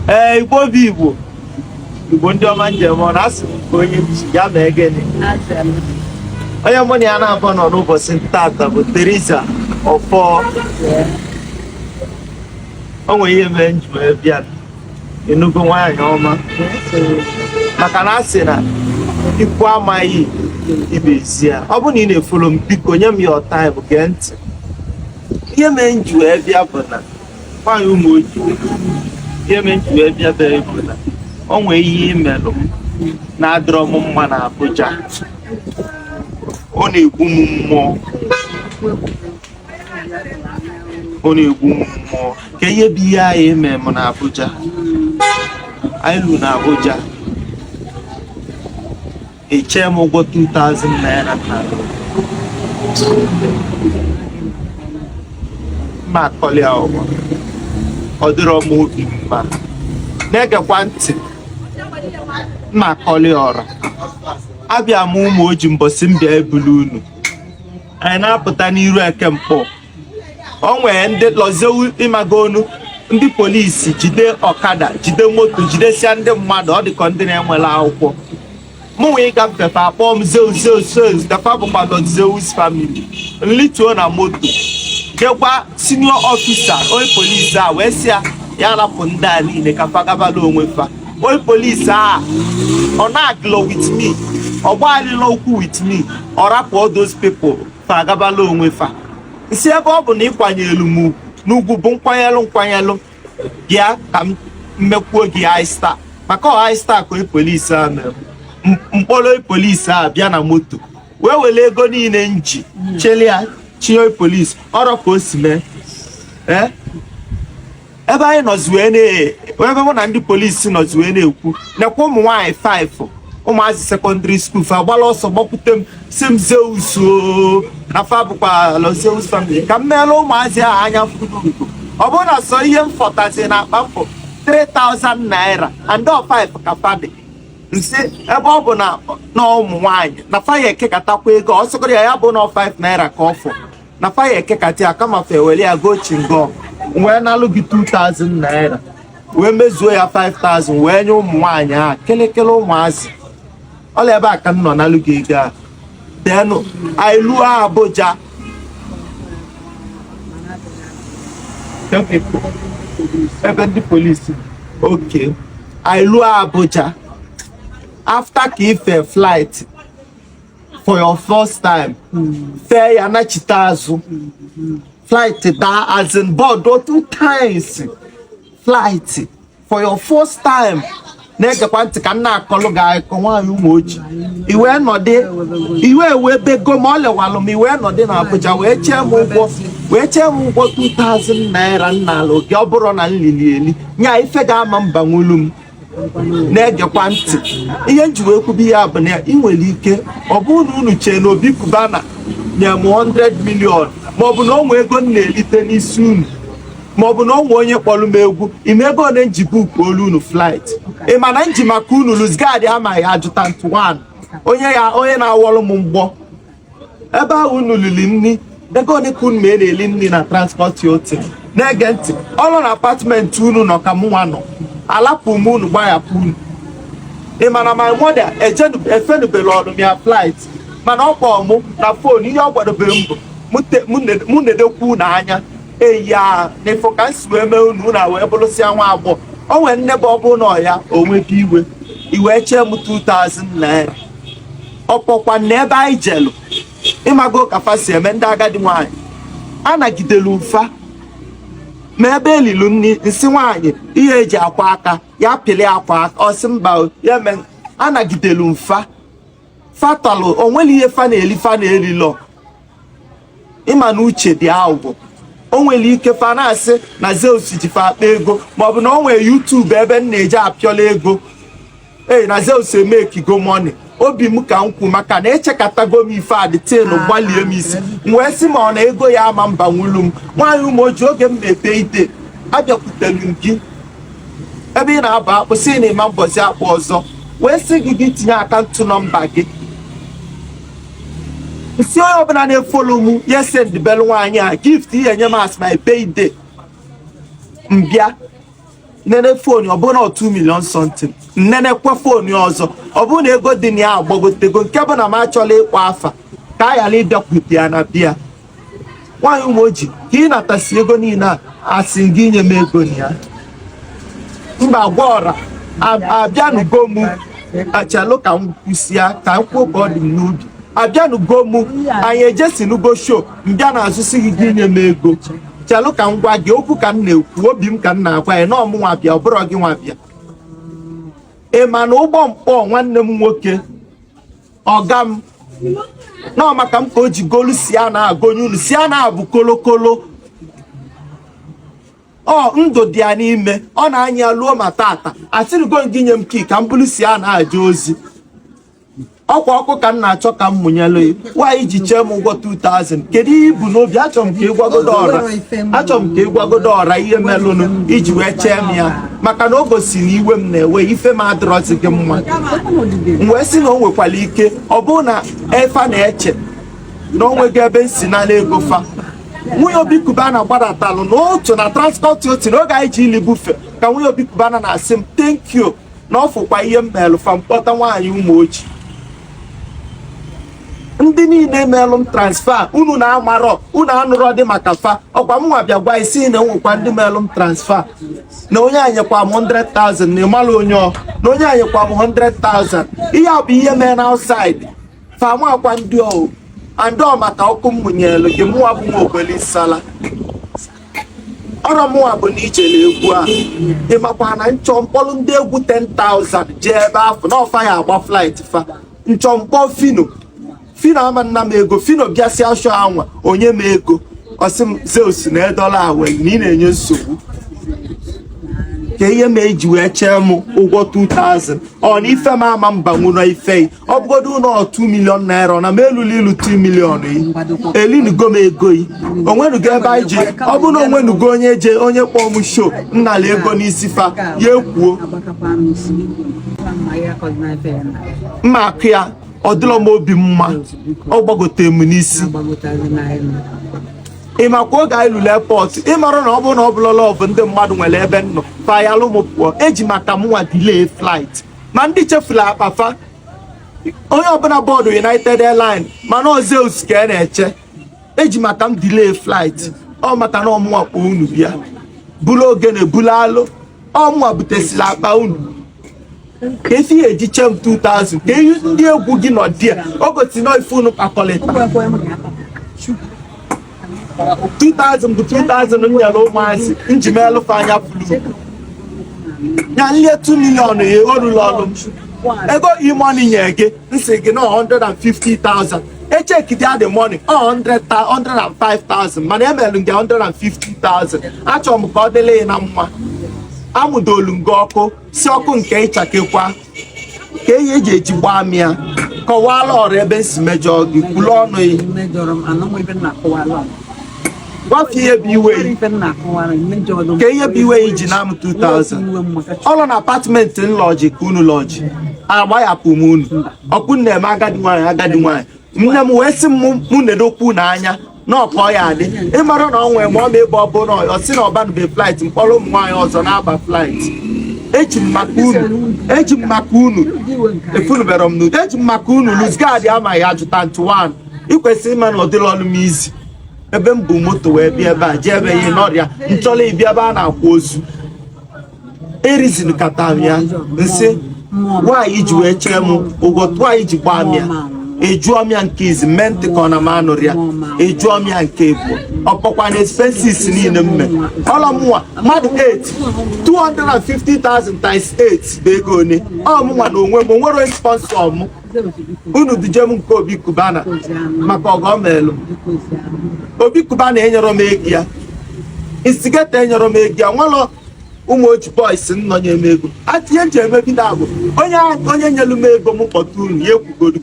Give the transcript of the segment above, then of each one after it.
Igbo bụ Igbo. Igbo ndị ọma njem ọ na-asị nke onye nchi ya mee gịnị? Onye mụ na ya na-abụ nọ n'ụbọchị tata bụ Theresa ọfọ. O nwere ihe mee nji wee bịa enugo nwaanyị ọma maka na asị na ikwu amaghị ibezi ya. Ọ bụ na ị na-efolo m biko nye m your time gee ntị. Ihe mee nji wee bịa bụ na nwaanyị umuoji. Ihe mee nji wee bịa bụ na o nwee ihe imelụ m na-adịrọ m mma na Abuja. Ọ na-egbu m mmụọ. Ọ na-egbu m mmụọ. Ka ihe bụ ihe anyị eme m na Abuja. Anyị lụ na Abuja. Eche m ụgwọ 2,000 naira na mma akọlị ụgwọ. Ọ dịrọ m obi mma. Na-egekwa ntị. Mma akọlị ọra. Abịa m umuoji mbọsị m bịa ebulu unu. Anyị na-apụta n'iru Ekemkpọ. O nwere ndị lọzie ịmagonu ndị polisi jide ọkada, jide moto, jidesia ndị mmadụ. Ọ dịka ndị na-enwere akwụkwọ. Mụ nwee ịgafefe akpọọ m Zeus dafa bụkwa Zeus family. Nlituo na moto. Gekwa senior officer onye polisi a wee sị ya rapụ ndị a niile ka fa gabala onwe fa. Onye polisi a ọ na-agụlọ with me. Ọ gbalịla okwu with me. Ọ rapụ all those people fa gabala onwe fa. Nsi ebe ọ bụ na ịkwanyelu m n'ugwu bụ nkwanyelụ bịa ka m mmekwuo gị high star. Maka ọ high star ka onye polisi a mere. Mkpọrọ onye polisi a bịa na moto wee were ego niile nji chelia chinye onye polisi ọrụ ka o si mee. Ebe anyị nọzi ebe mụ na ndị polisi nọzi wee na-ekwu nekwa ụmụ nwaanyị 5 ụmụazị secondary school fa agbala ọsọ gbakwute m si m Zeus na fa bụkwa Zeus family ka m meela ụmụazị ahụ anya fụrụ. Ọ bụrụ na sọ ihe m fọtazi na akpa mbụ 3,000 naira and all 5 ka fadị. Nsi ebe ọ bụ na ụmụ nwaanyị na fa ya ekekatakwa ego ọ sịgoro ya bụ na 5 naira ka ọ fọ na fa ya ekekata ya kama fa ewere ya go chingo wee nalụ gị 2,000 naira wee mezuo ya 5,000 wee nye ụmụ nwaanyị a kelekele ụmụazị. Ọla ebe a ka m nọ nalụ gị ego a denụ anyị luo Abuja. Ebe ndị polisi oke anyị luo Abuja. After ka ife flight for your first time fare ya nachite azụ flight da as in board 2 times flight for your first time. Na-egekwa ntị ka nna akọlụ gị akọ nwaanyị umuoji iwe nọdị iwe webego ma ọ lewalụ m iwe nọdị na Abuja wee chee m ụgwọ 2,000 naira nnalụ gị ọ bụrụ na nlili eli nya ife ga-ama mbanwulu m. Na-egekwa ntị ihe nji wee kwubi ya bụ na ị nwere ike ọ bụrụ na unu chee na Obi Kubana nye m 100 million maọbụ na onwe ego m na-elite n'isi unu maọbụ na onwe onye kpọrọ m egwu ime ego one nji buku olu unu flight. Ị ma na nji maka unu luzgadi amaghị adjutant 1 onye na-awọrọ m mgbọ ebe ahụ unu lili nri ego one ka unu ma na-eli nri na transport hotel. Na-ege ntị ọrụ na apatmentị unu nọ ka mụnwa nọ alapụ m unu gbahapụ unu. Ị ma na my mother efenubele ọrụ m ya flight mana ọ kpọọ mụ na fon ihe ọ gwadobere mụ na-edekwu na anya eya n'ifo ka m si wee mee unu na wee bụrụsịa nwa agbọghọ. O nwere nne bụ ọ bụ na ọya onwebe iwe chee m 2,000 naira. Ọ kpọkwa na ebe anyị jelu ịmago ka fa si eme ndị agadi nwaanyị anagidelu mfa ma ebe elilu nni nsị nwaanyị ihe eji akwa aka ya pịlị akwa aka ọsị mba ya mee anagidelu mfa fatalụ onwere ihe fa na-eli lọ. Ịma na uche dị agwụ o nwere ike fa na-asị na Zeus ji fa akpa ego maọbụ na o nwere YouTube ebe m na-eji apịọla ego na Zeus emekigo money. Obi m ka nkwu maka na echekatago m ife adịtinu gbalie m isi wee sị ma ọ na ego ya ama mbanwulu m. Nwaanyị umuoji oge m na-ete ite abịakwutelu m gị ebe ị na-aba akpụ sị na ịma mbọzi akpụ ọzọ wee sị gị tinye akaụntụ nọmba gị. Nsi onye ọbụla na-efolo m ya send belu nwaanyị a gift ihe nye m as my payday mbịa nene phone ọ bụrụ na 2 million something nene kwa phone ọzọ ọ bụrụ na ego dị na ya agbagotego nke bụ na m achọla ịkpọ afa ka a ghara ịbịakwute ya na bịa nwaanyị Umuoji ka ị natasi ego niile a asị gị nye m ego na ya mba gwa ọra abịanụgo m achalụ ka m kwụsịa ka m kwuo ka ọ dị m n'obi abịanụgo m anyị ejesinugo show mbịa na-azụsi gị nye m ego chalụ ka m gwa gị okwu ka m na-ekwu obi m ka m na-agwa ya na ọmụnwa bịa ọ bụrụ gị nwa bịa ị ma na ụgbọ mkpọ nwanne m nwoke ọga m nọ maka m ka o ji golu si a na-agonye unu si a na-abụ kolokolo ọ ndụ dị ya n'ime ọ na-anya luo ma tata asịrịgo gị nye m kii ka m bụrụ si a na-aja ozi ọkwa ọkụ ka m na-achọ ka m mụnyelu ya nwaanyị ji chee m ụgwọ 2000 kedu ihe ibu n'obi achọrọ m ka ị gwagodo ọra ihe melụnụ iji wee chee m ya maka na o gosi na iwe m na-ewe ife m adịrọzi gị mma m wee sị na o nwekwara ike ọ bụrụ na efa na-eche na o nweghị ebe m si nala ego fa nwunye Obi Cubana gbadatalụ n'otu na transport otu n'oge anyị ji ili bufe ka nwunye Obi Cubana na-asị m thank you na ọ fụkwa ihe m melụ fa mkpọta nwaanyị Umuoji ndị niile meelụ m transfer unu na-amarọ unu anụrọ dị maka fa ọkwa m nwa bịa gwa isi na enwekwa ndị meelụ m transfer na onye anyekwa m 100,000 na ịmalụ onye na onye anyekwa m 100,000 ihe a bụ ihe mee na outside fa mụ akwa ndị ọhụ andọ maka ọkụ m mụnyelu gị mụwa bụ nwa Ogbelisala ọrụ mụwa bụ na ijele egwu a ịmakwa na nchọ mkpọrụ ndị egwu 10,000 jee ebe afọ na ọfa ya agba flight fa nchọ mkpọ Fino ama nna m ego Fino bịasịa shọ anwa onye m ego ọsị m Zeus na edola awe na ị na-enye nsogbu ka ihe m eji wee chee m ụgwọ 2000 ọ na ife m ama mba nwụrụ ife ọ bụgodo ụlọ 2 million naira na m elulu ilu 2 million yi elinugo m ego yi onwenugo ebe anyị ji ọ bụ na onwenugo onye je onye kpọọ m show nnala ego n'isi fa ya ekwuo mma akụ ya ọ dịrọ m obi mma ọ gbagote m n'isi ị makwa oge anyị lụrụ airport ịmarụ na ọ bụrụ na ọ bụlọla ọ bụ ndị mmadụ nwere ebe nnọ fayalụ m pụọ eji maka mụnwa delay flight ma ndị chefuru akpafa onye ọbụla bọọdụ United Airlines mana Zeus ka na-eche eji maka m delay flight ọ maka na ọmụnwa kpọ unu bịa bụrụ ogene bụrụ alụ ọmụnwa butesiri akpa unu ka efi ya eji chem 2000 ka ihe ndị egwu gị nọ dị o gosi na ife unu kpakọlịta 2000 bụ 2000 nyere ụmụazị njimelụfe anya flu ya nlie 2 million ya orulu ọrụ ego imoni nye gị nsị gị na 150,000 echekidi adị money 105,000 mana emelụ gị 150,000 achọrọ m ka ọ dịla ya na mma amụdolu gị ọkụ si ọkụ nke ịchakekwa ka ihe eji eji gbaa m ya kọwala ọrụ ebe nsi mejọ gị kwulu ọnụ ya gwafe ihe bụ iwe ka ihe bụ iwe ji na m 2000 ọlụ na apatmentị nlọji ka unu lọji agbahapụ m unu ọkụ na-eme agadi nwaanyị nne m wee sị m mụ na-edokwu n'anya na ọkọ ya adị ịmara na ọ nwere ma ọ ma ebe ọ bụ na ọ sị na ọbanube flight mkpọrọ ụmụ nwaanyị ọzọ na-aba flight eji m maka unu efunubere m n'udo eji m maka unu luzgadi amaghị ajụta ntụwan ikwesịrị ịma na ọ dịrị ọnụ m izi ebe m bụ moto wee bịa ebe a jee ebe ihe n'ọrịa nchọla ịbịa ebe a na-akwa ozu erizin kata m ya nsị nwaanyị ji wee chee m ụgwọ nwaanyị ji gbaa m ya ejuọ m ya nke izi mme ntị ka ọ na m anụrụ ya ejuọ m ya nke ebuo ọkpọkwa na expenses niile mme ọlọmụnwa mmadụ 8 250,000 times 8 bụ ego one ọmụnwa na onwe m onwere onye sponsọ m unu duje m nke Obi Cubana maka ọgọ melụ Obi Cubana enyere m ego ya instigeta enyere m ego ya nwelọ Umuoji boys nnọnye m ego atinye nje emegide abụ onye nyelu m ego m kpọta unu ya ekwugodu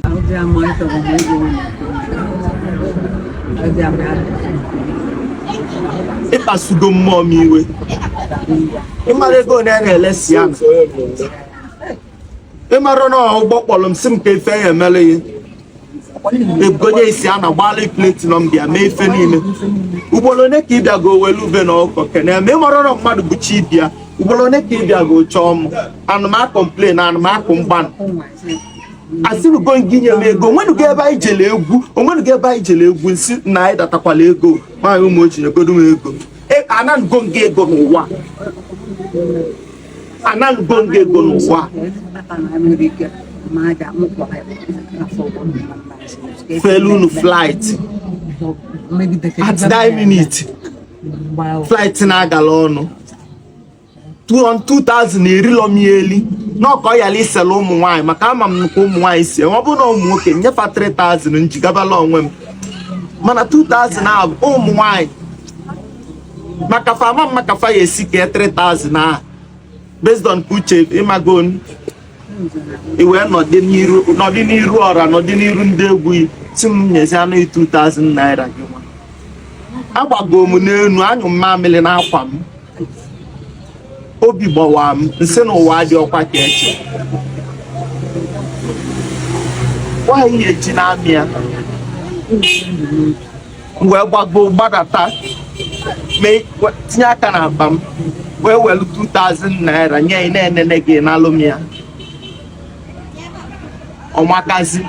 ịkpasugo mmụọ m iwe ịmara ego one na-elesi ya ịmara na ụgbọ kpọrọ m si m ka ife ya emere ya ebugonye isi a na gbala platinum bịa mee ife niile ugboro one ka ị bịago welu ube na ọkọ kene ma ịmara na mmadụ bụ chi bịa ugboro ne ka ịbịa go chọọ m anụma complain anụma mgbanụ asị go nginye m ego onwenugo ebe anyị jele egwu onwenugo ebe anyị jele egwu nsi na anyị datakwala ego nwaanyị ụmụoji nyegodo m ego ananugo nga ego n'ụwa ananugo nga ego n'ụwa felu unu flight at 9 minutes flight na-agala ọnụ 2000 erilo m eli n'ọkọ yala isela ụmụ nwaanyị maka ama m nnukwu ụmụ nwaanyị si ọ bụ na ụmụ nwoke nyefa 3000 njigabala onwe m mana 2000 ahụ ụmụ nwaanyị maka fama maka fa ya esi ka 3000 ahụ based on uche ịmagon iwe nọdị n'iru ọra nọdị n'iru ndị egwu si m nyezi anụ 2000 naira gị nwa agbago m n'elu anyụ mmamịrị n'akwa m obi gbawa m nsị na ụwa dị ọkwa ka eche nwaanyị eji na-amị ya wee gbago gbadata tinye aka na akpa m wee welu 2000 naira nye na-enene gị n'alụm ya ọmakazi